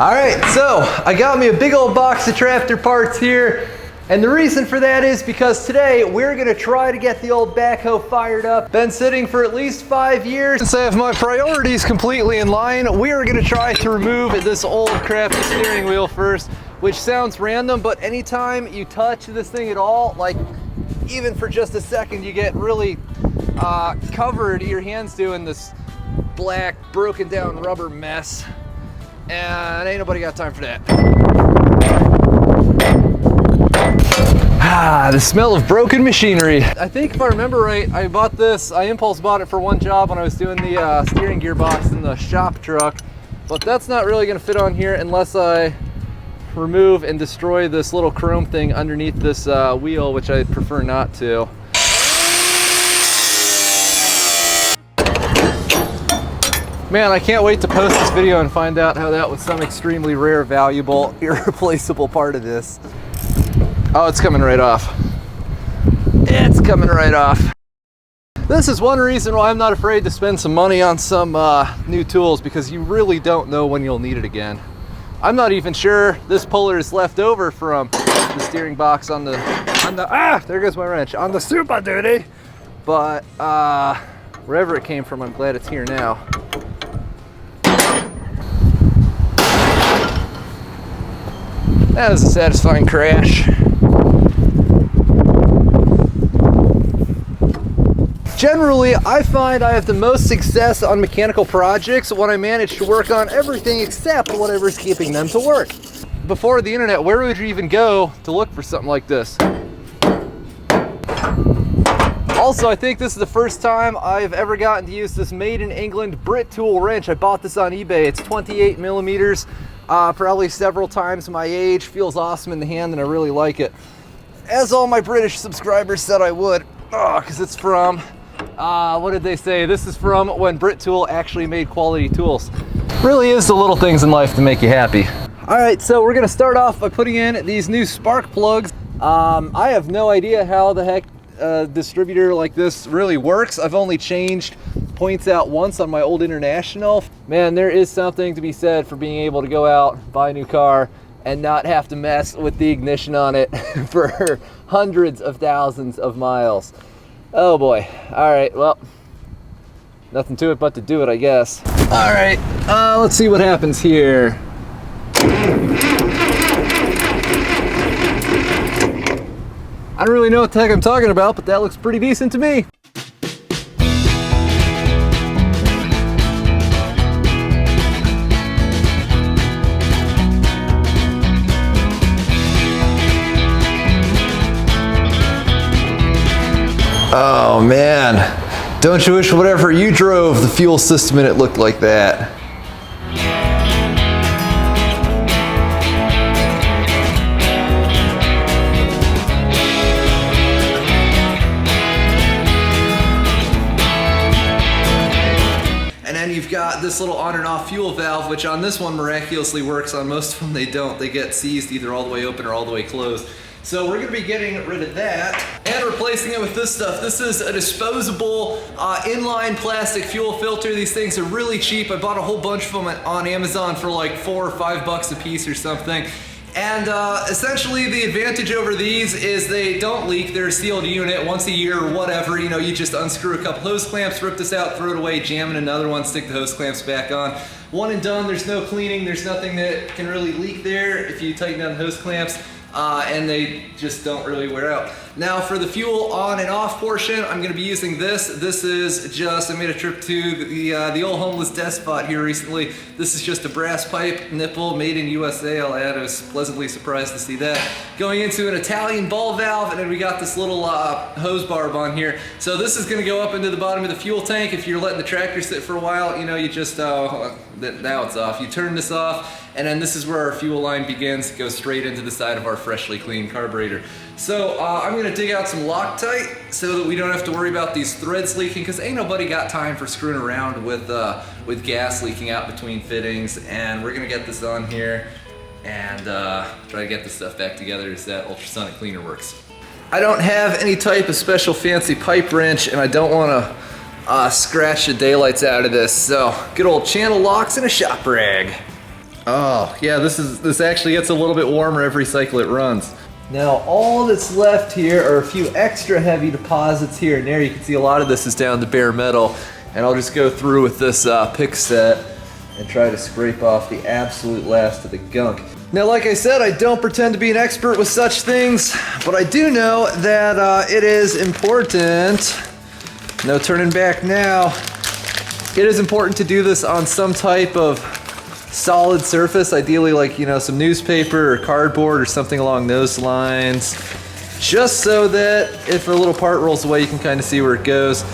All right, so I got me a big old box of Tractor parts here. And the reason for that is because today we're gonna try to get the old backhoe fired up. Been sitting for at least 5 years. Since I have my priorities completely in line, we are gonna try to remove this old crappy steering wheel first, which sounds random, but anytime you touch this thing at all, like even for just a second, you get really covered, your hands doing this black, broken down rubber mess. And ain't nobody got time for that. The smell of broken machinery. I think if I remember right, I bought this, I impulse bought it for one job when I was doing the steering gearbox in the shop truck, but that's not really gonna fit on here unless I remove and destroy this little chrome thing underneath this wheel, which I prefer not to. Man, I can't wait to post this video and find out how that was some extremely rare, valuable, irreplaceable part of this. Oh, it's coming right off. It's coming right off. This is one reason why I'm not afraid to spend some money on some new tools, because you really don't know when you'll need it again. I'm not even sure this puller is left over from the steering box on the there goes my wrench, on the Super Duty. But wherever it came from, I'm glad it's here now. That was a satisfying crash. Generally, I find I have the most success on mechanical projects when I manage to work on everything except whatever's keeping them to work. Before the internet, where would you even go to look for something like this? Also, I think this is the first time I've ever gotten to use this made in England Brit tool wrench. I bought this on eBay. It's 28 millimeters, probably several times my age. Feels awesome in the hand and I really like it. As all my British subscribers said I would, because it's from, what did they say? This is from when Brit Tool actually made quality tools. Really is the little things in life to make you happy. All right, so we're gonna start off by putting in these new spark plugs. I have no idea how the heck a distributor like this really works. I've only changed points out once on my old International. Man, there is something to be said for being able to go out, buy a new car, and not have to mess with the ignition on it for hundreds of thousands of miles. Oh boy. All right, well, nothing to it but to do it, I guess. All right, let's see what happens here. I don't really know what the heck I'm talking about, but that looks pretty decent to me. Oh man, don't you wish whatever you drove the fuel system in it looked like that? And then you've got this little on and off fuel valve, which on this one miraculously works. On most of them they don't. They get seized either all the way open or all the way closed. So we're gonna be getting rid of that and replacing it with this stuff. This is a disposable inline plastic fuel filter. These things are really cheap. I bought a whole bunch of them on Amazon for like $4 or $5 a piece or something. And essentially the advantage over these is they don't leak. They're a sealed unit. Once a year or whatever, you know, you just unscrew a couple hose clamps, rip this out, throw it away, jam in another one, stick the hose clamps back on. One and done. There's no cleaning. There's nothing that can really leak there if you tighten down the hose clamps. And they just don't really wear out. Now for the fuel on and off portion, I'm gonna be using this. This is just, I made a trip to the old homeless death spot here recently. This is just a brass pipe nipple made in USA, I'll add. I was pleasantly surprised to see that. Going into an Italian ball valve, and then we got this little hose barb on here. So this is gonna go up into the bottom of the fuel tank. If you're letting the tractor sit for a while, you know, you just, now it's off. You turn this off, and then this is where our fuel line begins. It goes straight into the side of our freshly cleaned carburetor. So I'm gonna dig out some Loctite so that we don't have to worry about these threads leaking, because ain't nobody got time for screwing around with gas leaking out between fittings. And we're gonna get this on here and try to get this stuff back together so that ultrasonic cleaner works. I don't have any type of special fancy pipe wrench, and I don't wanna scratch the daylights out of this. So good old channel locks and a shop rag. Oh, yeah, this actually gets a little bit warmer every cycle it runs. Now, all that's left here are a few extra heavy deposits here and there. You can see a lot of this is down to bare metal, and I'll just go through with this pick set and try to scrape off the absolute last of the gunk. Now, like I said, I don't pretend to be an expert with such things, but I do know that it is important, no turning back now, it is important to do this on some type of solid surface, ideally like, you know, some newspaper or cardboard or something along those lines, just so that if a little part rolls away, you can kind of see where it goes.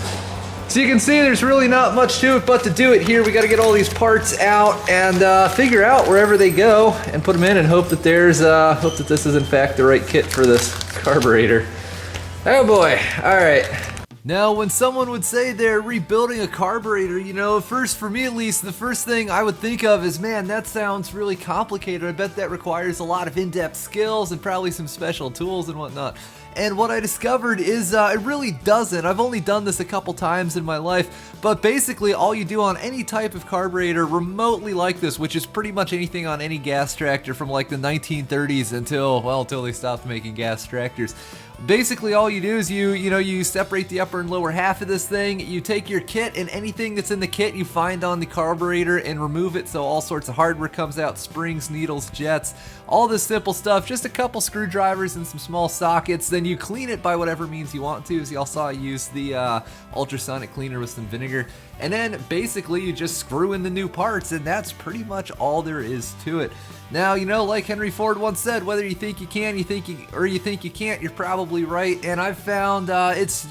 So you can see there's really not much to it but to do it here. We got to get all these parts out and figure out wherever they go and put them in and hope that hope that this is in fact the right kit for this carburetor. Oh boy, all right. Now, when someone would say they're rebuilding a carburetor, you know, first, for me at least, the first thing I would think of is, man, that sounds really complicated. I bet that requires a lot of in-depth skills and probably some special tools and whatnot. And what I discovered is it really doesn't. I've only done this a couple times in my life, but basically all you do on any type of carburetor remotely like this, which is pretty much anything on any gas tractor from like the 1930s until they stopped making gas tractors. Basically all you do is you separate the upper and lower half of this thing, you take your kit and anything that's in the kit you find on the carburetor and remove it, so all sorts of hardware comes out, springs, needles, jets, all this simple stuff, just a couple screwdrivers and some small sockets. Then you clean it by whatever means you want to. As y'all saw, I used the ultrasonic cleaner with some vinegar, and then basically you just screw in the new parts, and that's pretty much all there is to it. Now, you know, like Henry Ford once said, whether you think you can, you think you can't, you're probably right. And I've found it's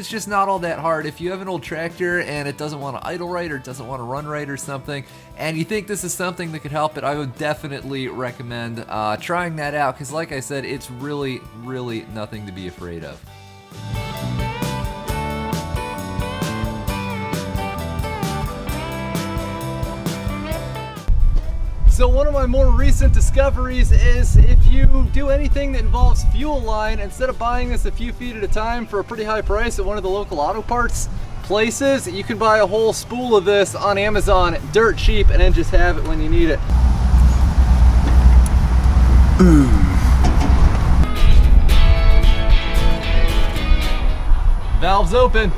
just not all that hard. If you have an old tractor and it doesn't want to idle right or it doesn't want to run right or something, and you think this is something that could help it, I would definitely recommend trying that out, because like I said, it's really, really nothing to be afraid of. So one of my more recent discoveries is if you do anything that involves fuel line, instead of buying this a few feet at a time for a pretty high price at one of the local auto parts places, you can buy a whole spool of this on Amazon dirt cheap and then just have it when you need it. Valves open.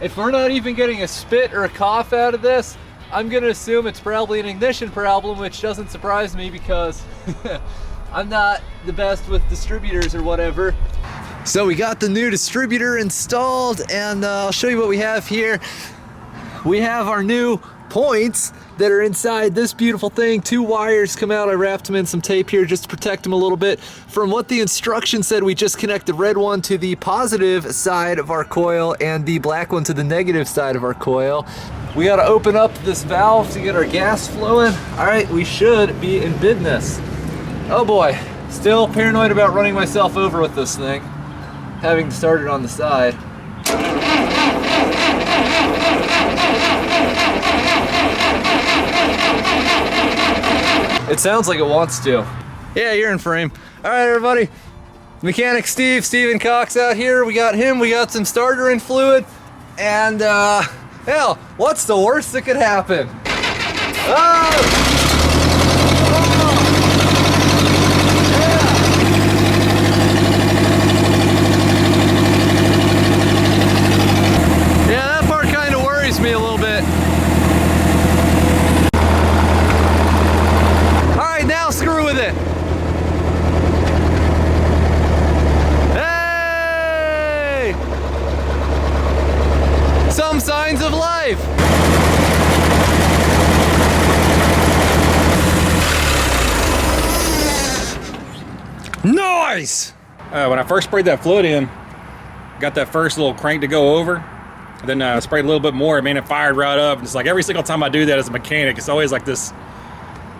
If we're not even getting a spit or a cough out of this, I'm gonna assume it's probably an ignition problem, which doesn't surprise me because I'm not the best with distributors or whatever. So we got the new distributor installed, and I'll show you what we have here. We have our new points that are inside this beautiful thing. Two wires come out. I wrapped them in some tape here just to protect them a little bit. From what the instructions said, we just connect the red one to the positive side of our coil and the black one to the negative side of our coil. We got to open up this valve to get our gas flowing. All right, we should be in business. Oh boy, still paranoid about running myself over with this thing, having to start it on the side. It sounds like it wants to. Yeah, you're in frame. All right, everybody. Mechanic Steven Cox out here. We got him. We got some starter in fluid. And, hell, what's the worst that could happen? Oh! Yeah, that part kind of worries me a little bit. Now screw with it. Hey! Some signs of life. Nice! When I first sprayed that fluid in, got that first little crank to go over, then sprayed a little bit more, man, it fired right up. It's like every single time I do that as a mechanic, it's always like this,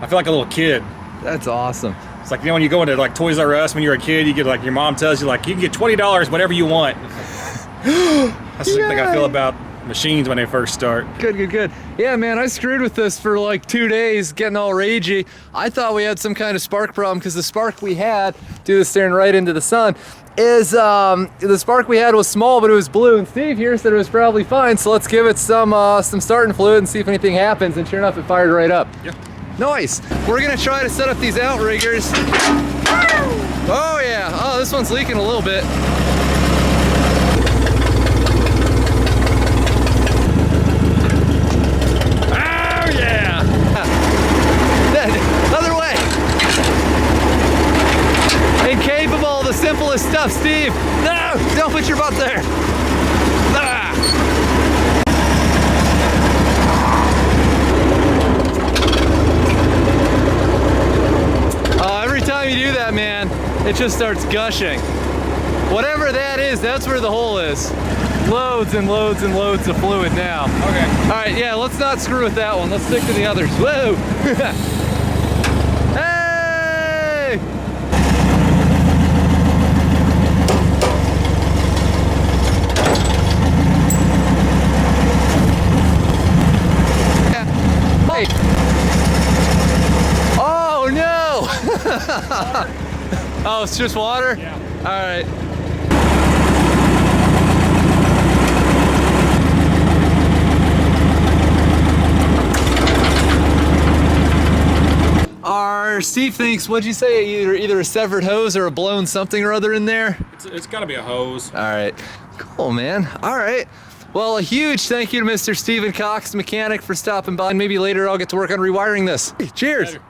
I feel like a little kid. That's awesome. It's like, you know, when you go into like Toys R Us when you're a kid, you get like, your mom tells you like, you can get $20 whatever you want. That's the thing I feel about machines when they first start. Good, good, good. Yeah, man, I screwed with this for like 2 days, getting all ragey. I thought we had some kind of spark problem because the spark we had, do this staring right into the sun, is the spark we had was small, but it was blue. And Steve here said it was probably fine. So let's give it some starting fluid and see if anything happens. And sure enough, it fired right up. Yep. Nice. We're gonna try to set up these outriggers. Oh yeah. Oh, this one's leaking a little bit. Other way. Incapable of the simplest stuff, Steve. No, don't put your butt there. Ah. Every time you do that, man, it just starts gushing. Whatever that is, that's where the hole is. Loads and loads and loads of fluid now. Okay. All right, yeah, let's not screw with that one. Let's stick to the others. Whoa! Hey! Hey! Oh no! Oh, it's just water? Yeah. All right. Steve thinks, what'd you say, either a severed hose or a blown something or other in there? It's got to be a hose. All right, cool, man. All right. Well, a huge thank you to Mr. Stephen Cox, mechanic, for stopping by. And maybe later I'll get to work on rewiring this. Cheers. Later.